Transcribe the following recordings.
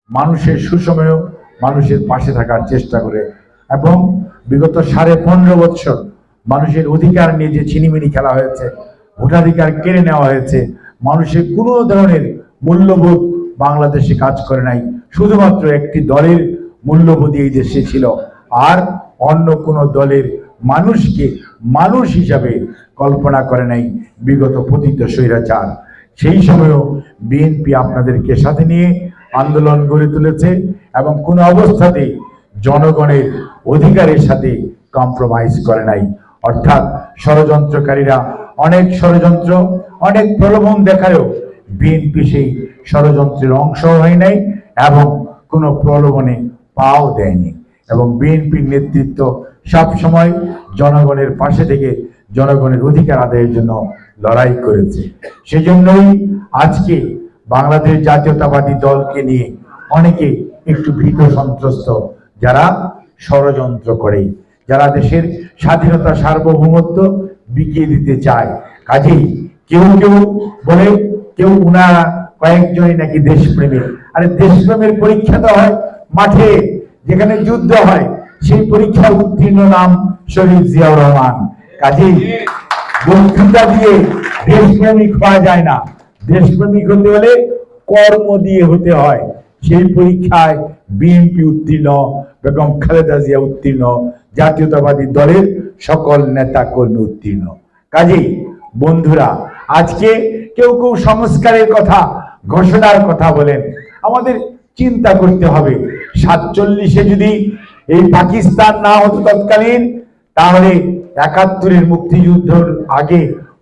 মানুষের সুসময়েও মানুষের পাশে থাকার চেষ্টা করে এবং বিগত 15.5 বছর মানুষের অধিকার নিয়ে যে ছিনিমিনি খেলা হয়েছে, ভোটাধিকার কেড়ে নেওয়া হয়েছে, মানুষের কোনো ধরনের মূল্যবোধ বাংলাদেশে কাজ করে নাই। শুধুমাত্র একটি দলের মূল্যবোধ এই দেশে ছিল, আর অন্য কোনো দলের মানুষকে মানুষ হিসাবে কল্পনা করে নাই বিগত পতিত স্বৈরাচার। সেই সময়ও বিএনপি আপনাদেরকে সাথে নিয়ে আন্দোলন গড়ে তুলেছে এবং কোনো অবস্থাতেই জনগণের অধিকারের সাথে কম্প্রোমাইজ করে নাই। অর্থাৎ ষড়যন্ত্রকারীরা অনেক ষড়যন্ত্র, অনেক প্রলোভন দেখালেও বিএনপি সেই ষড়যন্ত্রের অংশ হয় নাই এবং কোনো প্রলোভনে পাও দেয়নি। এবং বিএনপির নেতৃত্ব সবসময় জনগণের পাশে থেকে জনগণের অধিকার আদায়ের জন্য লড়াই করেছে। সেজন্যই আজকে বাংলাদেশ জাতীয়তাবাদী দলকে নিয়ে অনেকে একটু ভীত সন্ত্রস্ত, যারা ষড়যন্ত্র করে, যারা দেশের স্বাধীনতা সার্বভৌমত্ব বিকিয়ে দিতে চায়। কাজেই কেউ কেউ বলে, কেউ উনারা কয়েকজনই নাকি দেশপ্রেমিক। আরে দেশপ্রেমের পরীক্ষা তো হয় মাঠে, যেখানে যুদ্ধ হয়, সেই পরীক্ষার উত্তীর্ণ নাম শহীদ জিয়াউর রহমান। কাজেই বক্তৃতা দিয়ে দেশপ্রেমিক হওয়া যায় না, দেশপ্রেমিক হতে হলে কর্ম দিয়ে হতে হয়। সেই পরীক্ষায় বিএনপি উত্তীর্ণ, বেগম খালেদা জিয়া উত্তীর্ণ, জাতীয়তাবাদী দলের সকল নেতা কর্মী উত্তীর্ণ। কাজেই বন্ধুরা, আজকে কেউ কেউ সংস্কারের কথা, ঘোষণার কথা বলেন। আমাদের চিন্তা করতে হবে, 47-এ যদি এই পাকিস্তান না হতো তৎকালীন, তাহলে 71-এর মুক্তিযুদ্ধের আগে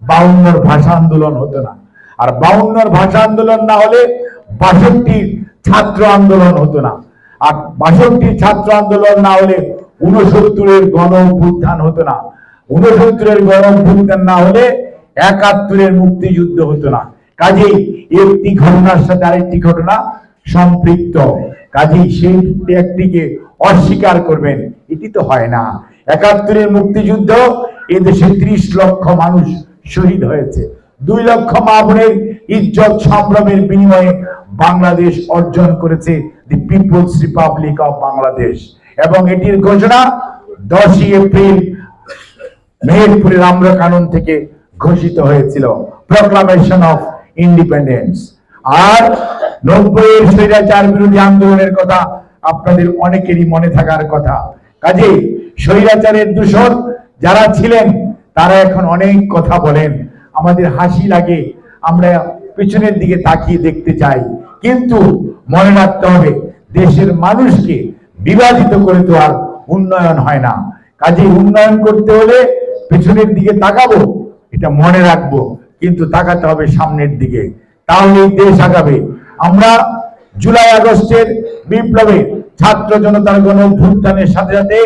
52-র ভাষা আন্দোলন হতো না, আর 52-র ভাষা আন্দোলন না হলে 62-র ছাত্র আন্দোলন হতো না, আর 62-র ছাত্র আন্দোলন না হলে 69-এর গণ অভ্যুত্থান হতো না, 69-এর গণ অভ্যুত্থান না হলে 71-এর মুক্তিযুদ্ধ হতো না। কাজেই একটি ঘটনার সাথে আরেকটি ঘটনা সম্পৃক্ত। কাজেই সেই একটিকে অস্বীকার করবেন, এটি তো হয় না। 71-এর মুক্তিযুদ্ধ এদেশে 30 লক্ষ মানুষ শহীদ হয়েছে, 2 লক্ষ মা বোনের ইজ্জত সম্ভ্রমের বিনিময়ে বাংলাদেশ অর্জন করেছে দি পিপলস রিপাবলিক অফ বাংলাদেশ। এবং এটির ঘোষণা 10ই এপ্রিল মেহেরপুরের আম্রকানন থেকে ঘোষিত হয়েছিল, প্রোক্লামেশন অফ ইন্ডিপেন্ডেন্স। আর 90-এর স্বৈরাচার বিরোধী আন্দোলনের কথা আপনাদের অনেকেরই মনে থাকার কথা। কাজেই স্বৈরাচারের দূষর যারা ছিলেন তারা এখন অনেক কথা বলেন, আমাদের হাসি লাগে, আমরা পিছনের দিকে তাকিয়ে দেখতে চাই। কিন্তু মনে রাখতে হবে, দেশের মানুষকে বিভাজিত করে তো আর উন্নয়ন হয় না। কাজেই উন্নয়ন করতে হলে পিছনের দিকে তাকাবো, এটা মনে রাখবো, কিন্তু তাকাতে হবে সামনের দিকে, তাহলেই দেশ আগাবে। আমরা জুলাই আগস্টের বিপ্লবে ছাত্র জনতার গণ অভ্যুত্থানের সাথে সাথে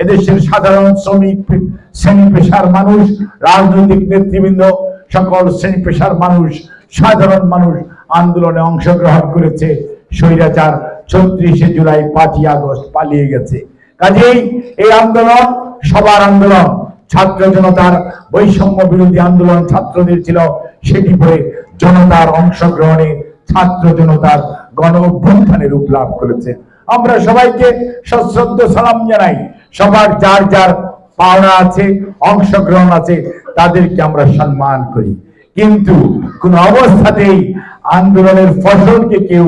এদেশের সাধারণ শ্রমিক শ্রেণী পেশার মানুষ, রাজনৈতিক নেতৃবৃন্দ, সকল শ্রেণী পেশার মানুষ, সাধারণ মানুষ আন্দোলনে অংশগ্রহণ করেছে। স্বৈরাচার 36শে জুলাই 5ই আগস্ট পালিয়ে গেছে। কাজেই এই আন্দোলন সবার আন্দোলন, ছাত্র জনতার বৈষম্য বিরোধী আন্দোলন ছাত্রদের ছিল, সেটি পরে জনতার অংশগ্রহণে ছাত্র জনতার গণ অভ্যুত্থানের রূপ লাভ করেছে। আমরা সবাইকে সশ্রদ্ধ সালাম জানাই, সবার যার যার পাওনা আছে, অংশগ্রহণ আছে, তাদেরকে আমরা সম্মান করি। কিন্তু কোন অবস্থাতেই আন্দোলনের ফসলকে কেউ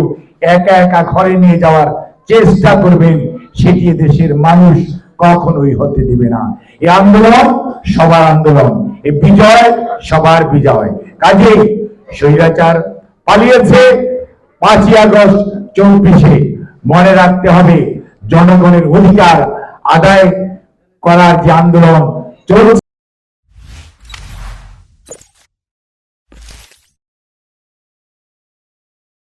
একা একা ঘরে নিয়ে যাওয়ার চেষ্টা করবেন, সেটি দেশের মানুষ কখনোই হতে দিবে না। এই আন্দোলন সবার আন্দোলন, এই বিজয় সবার বিজয়। কাজেই স্বৈরাচার পালিয়েছে 5ই আগস্ট 34-এ, মনে রাখতে হবে জনগণের অধিকার আদায় করার যে আন্দোলন চলছে।